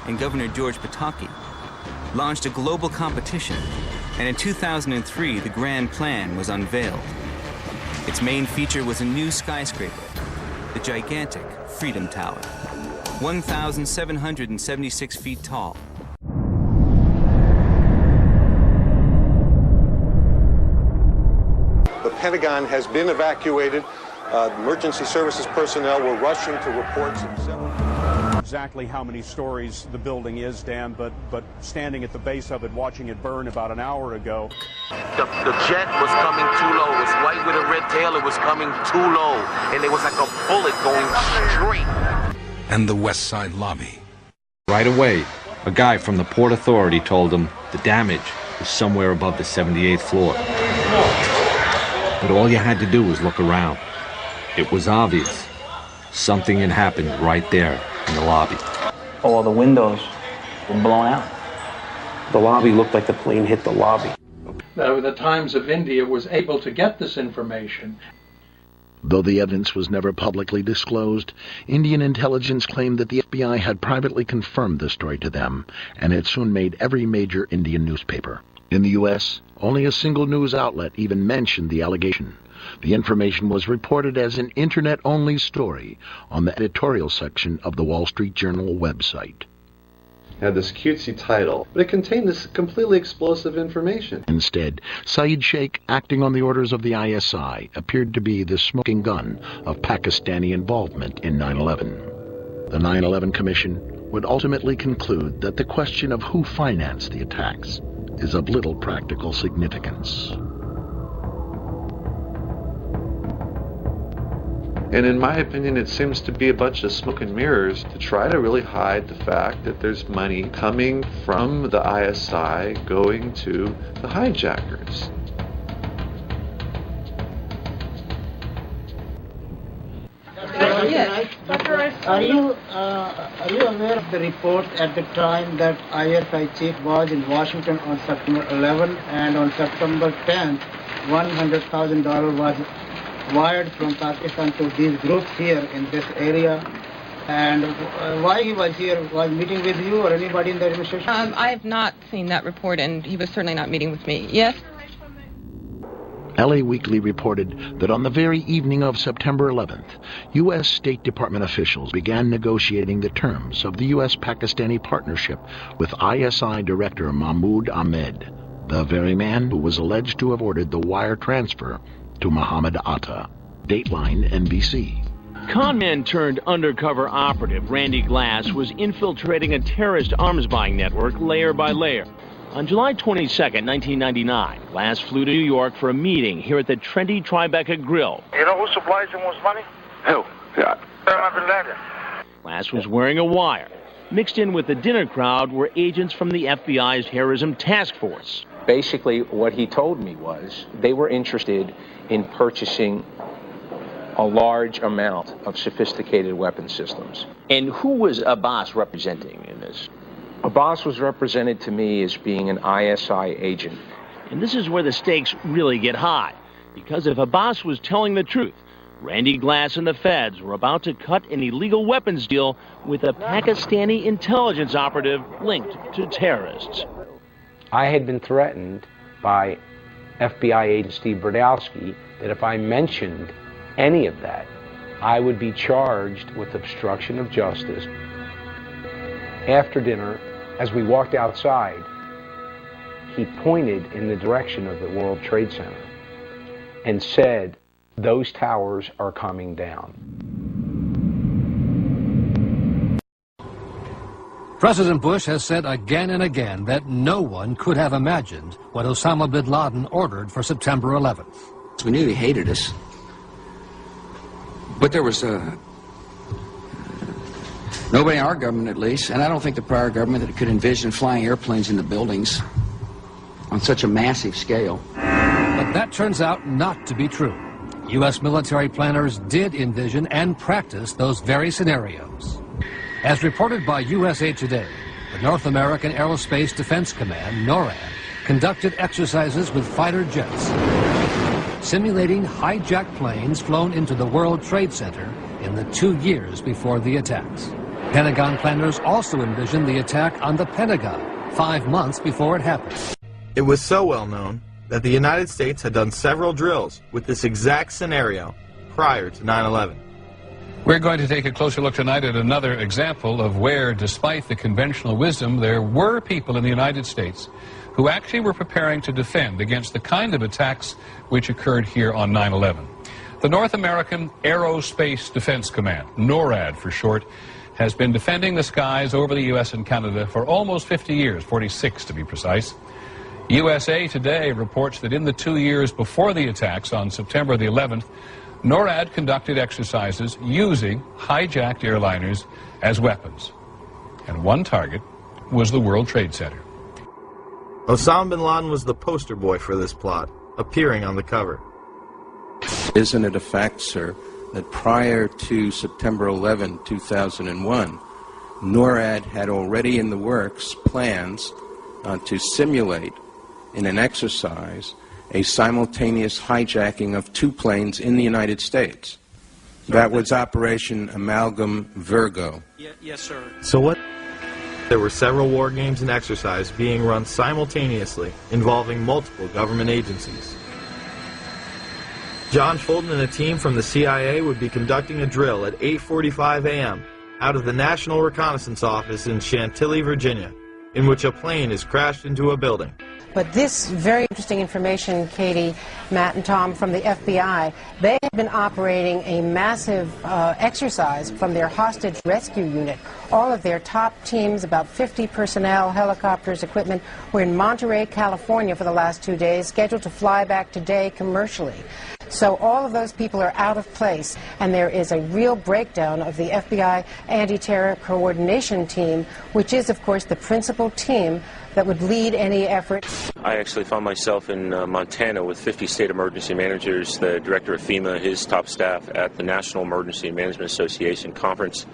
and Governor George Pataki, launched a global competition, and in 2003 the Grand Plan was unveiled. Its main feature was a new skyscraper, the gigantic Freedom Tower, 1,776 feet tall. The Pentagon has been evacuated. Emergency services personnel were rushing to reports of several... Exactly how many stories the building is, Dan, but standing at the base of it, watching it burn about an hour ago. The jet was coming too low. It was white with a red tail. It was coming too low, and it was like a bullet going straight. And the West Side lobby. Right away, a guy from the Port Authority told him the damage was somewhere above the 78th floor. But all you had to do was look around. It was obvious. Something had happened right there in the lobby. All the windows were blown out. The lobby looked like the plane hit the lobby. The Times of India was able to get this information. Though the evidence was never publicly disclosed, Indian intelligence claimed that the FBI had privately confirmed the story to them, and it soon made every major Indian newspaper. In the U.S., only a single news outlet even mentioned the allegation. The information was reported as an internet-only story on the editorial section of the Wall Street Journal website. It had this cutesy title, but it contained this completely explosive information. Instead, Saeed Sheikh, acting on the orders of the ISI, appeared to be the smoking gun of Pakistani involvement in 9/11. The 9/11 Commission would ultimately conclude that the question of who financed the attacks is of little practical significance. And in my opinion, it seems to be a bunch of smoke and mirrors to try to really hide the fact that there's money coming from the ISI going to the hijackers. Are you aware of the report at the time that ISI chief was in Washington on September 11 and on September 10th, $100,000 was wired from Pakistan to these groups here in this area? And why he was here? Was meeting with you or anybody in the administration? I have not seen that report, and he was certainly not meeting with me. Yes? LA Weekly reported that on the very evening of September 11th, U.S. State Department officials began negotiating the terms of the U.S.-Pakistani partnership with ISI Director Mahmoud Ahmed, the very man who was alleged to have ordered the wire transfer to Muhammad Atta. Dateline NBC. Conman turned undercover operative Randy Glass was infiltrating a terrorist arms buying network layer by layer. On July 22, 1999, Glass flew to New York for a meeting here at the trendy Tribeca Grill. You know who supplies him with money? Who? Yeah. Bin Laden. Glass was wearing a wire. Mixed in with the dinner crowd were agents from the FBI's terrorism task force. Basically, what he told me was they were interested in purchasing a large amount of sophisticated weapon systems. And who was Abbas representing in this? Abbas was represented to me as being an ISI agent. And this is where the stakes really get high. Because if Abbas was telling the truth, Randy Glass and the feds were about to cut an illegal weapons deal with a Pakistani intelligence operative linked to terrorists. I had been threatened by FBI agent Steve Brodowski that if I mentioned any of that, I would be charged with obstruction of justice. After dinner, as we walked outside, he pointed in the direction of the World Trade Center and said, "Those towers are coming down." President Bush has said again and again that no one could have imagined what Osama bin Laden ordered for September 11th. We knew he hated us. But there was nobody in our government, at least, and I don't think the prior government, that could envision flying airplanes into buildings on such a massive scale. But that turns out not to be true. U.S. military planners did envision and practice those very scenarios. As reported by USA Today, the North American Aerospace Defense Command, NORAD, conducted exercises with fighter jets, simulating hijacked planes flown into the World Trade Center in the 2 years before the attacks. Pentagon planners also envisioned the attack on the Pentagon 5 months before it happened. It was so well known that the United States had done several drills with this exact scenario prior to 9/11. We're going to take a closer look tonight at another example of where, despite the conventional wisdom, there were people in the United States who actually were preparing to defend against the kind of attacks which occurred here on 9/11. The North American Aerospace Defense Command, NORAD for short, has been defending the skies over the U.S. and Canada for almost 50 years, 46 to be precise. USA Today reports that in the 2 years before the attacks on September the 11th, NORAD conducted exercises using hijacked airliners as weapons. And one target was the World Trade Center. Osama bin Laden was the poster boy for this plot, appearing on the cover. Isn't it a fact, sir, that prior to September 11, 2001, NORAD had already in the works plans to simulate in an exercise a simultaneous hijacking of 2 planes in the United States? That was Operation Amalgam Virgo. Yes, sir. So what? There were several war games and exercises being run simultaneously, involving multiple government agencies. John Fulton and a team from the CIA would be conducting a drill at 8:45 a.m. out of the National Reconnaissance Office in Chantilly, Virginia, in which a plane is crashed into a building. But this very interesting information, Katie, Matt, and Tom, from the FBI, they have been operating a massive exercise from their hostage rescue unit. All of their top teams, about 50 personnel, helicopters, equipment, were in Monterey, California for the last 2 days, scheduled to fly back today commercially. So all of those people are out of place, and there is a real breakdown of the FBI anti-terror coordination team, which is, of course, the principal team that would lead any effort. I actually found myself in Montana with 50 state emergency managers, the director of FEMA, his top staff at the National Emergency Management Association conference.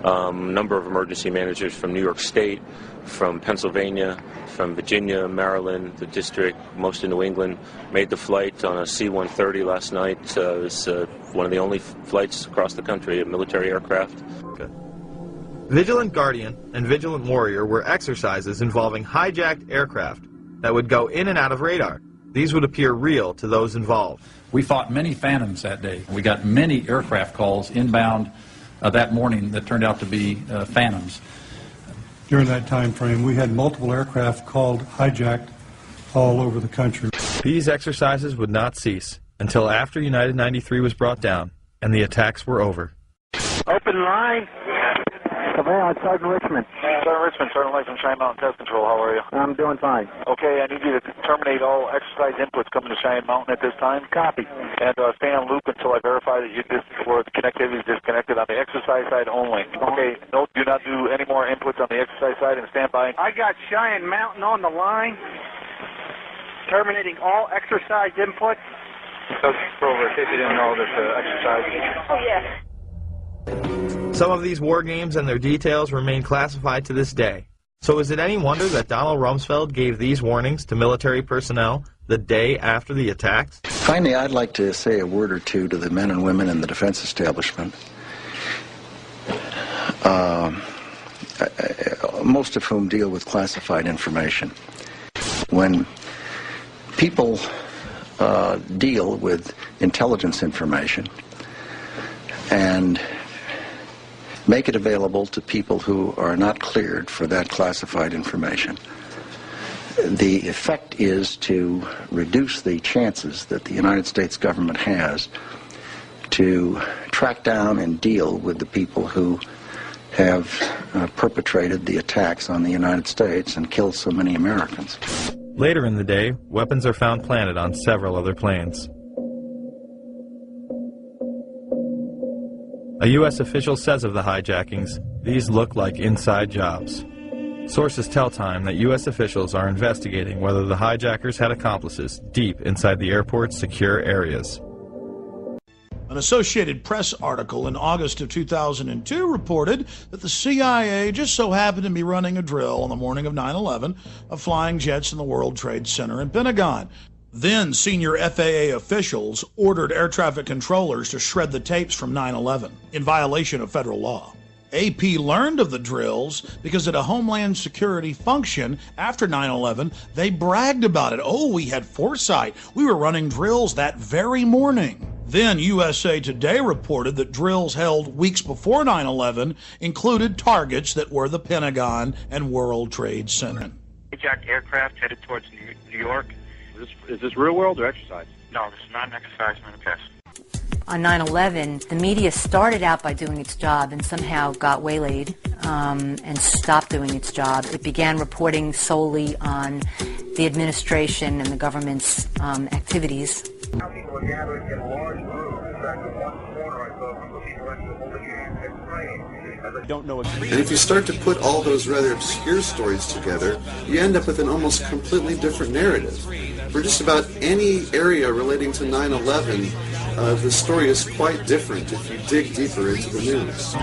Number of emergency managers from New York State, from Pennsylvania, from Virginia, Maryland, the district, most in New England, made the flight on a C-130 last night. It was one of the only flights across the country, a military aircraft. Okay. Vigilant Guardian and Vigilant Warrior were exercises involving hijacked aircraft that would go in and out of radar. These would appear real to those involved. We fought many phantoms that day. We got many aircraft calls inbound that morning that turned out to be phantoms. During that time frame, we had multiple aircraft called hijacked all over the country. These exercises would not cease until after United 93 was brought down and the attacks were over. Open line. Savannah, Sergeant Richmond. Sergeant Richmond, Sergeant Light from Cheyenne Mountain Test Control. How are you? I'm doing fine. Okay, I need you to terminate all exercise inputs coming to Cheyenne Mountain at this time. Copy. And stay on loop until I verify that the connectivity is disconnected on the exercise side only. Okay, no, do not do any more inputs on the exercise side and stand by. I got Cheyenne Mountain on the line. Terminating all exercise inputs. So, over, in case you didn't know, there's exercise. Oh, yeah. Some of these war games and their details remain classified to this day. So is it any wonder that Donald Rumsfeld gave these warnings to military personnel the day after the attacks? Finally, I'd like to say a word or two to the men and women in the defense establishment, most of whom deal with classified information. When people deal with intelligence information and make it available to people who are not cleared for that classified information, the effect is to reduce the chances that the United States government has to track down and deal with the people who have perpetrated the attacks on the United States and killed so many Americans. Later in the day, weapons are found planted on several other planes. A U.S. official says of the hijackings, these look like inside jobs. Sources tell Time that U.S. officials are investigating whether the hijackers had accomplices deep inside the airport's secure areas. An Associated Press article in August of 2002 reported that the CIA just so happened to be running a drill on the morning of 9/11 of flying jets in the World Trade Center and Pentagon. Then senior FAA officials ordered air traffic controllers to shred the tapes from 9/11 in violation of federal law. AP learned of the drills because at a Homeland Security function after 9/11, they bragged about it. Oh, we had foresight. We were running drills that very morning. Then USA Today reported that drills held weeks before 9/11 included targets that were the Pentagon and World Trade Center. Hijacked aircraft headed towards New York. Is this real world or exercise? No, this is not an exercise, Manifest. On 9/11, the media started out by doing its job and somehow got waylaid and stopped doing its job. It began reporting solely on the administration and the government's activities. People were gathering in large groups. In fact, in one corner I saw some people actually holding hands and praying. Don't know. And if you start to put all those rather obscure stories together, you end up with an almost completely different narrative. For just about any area relating to 9/11, the story is quite different if you dig deeper into the news.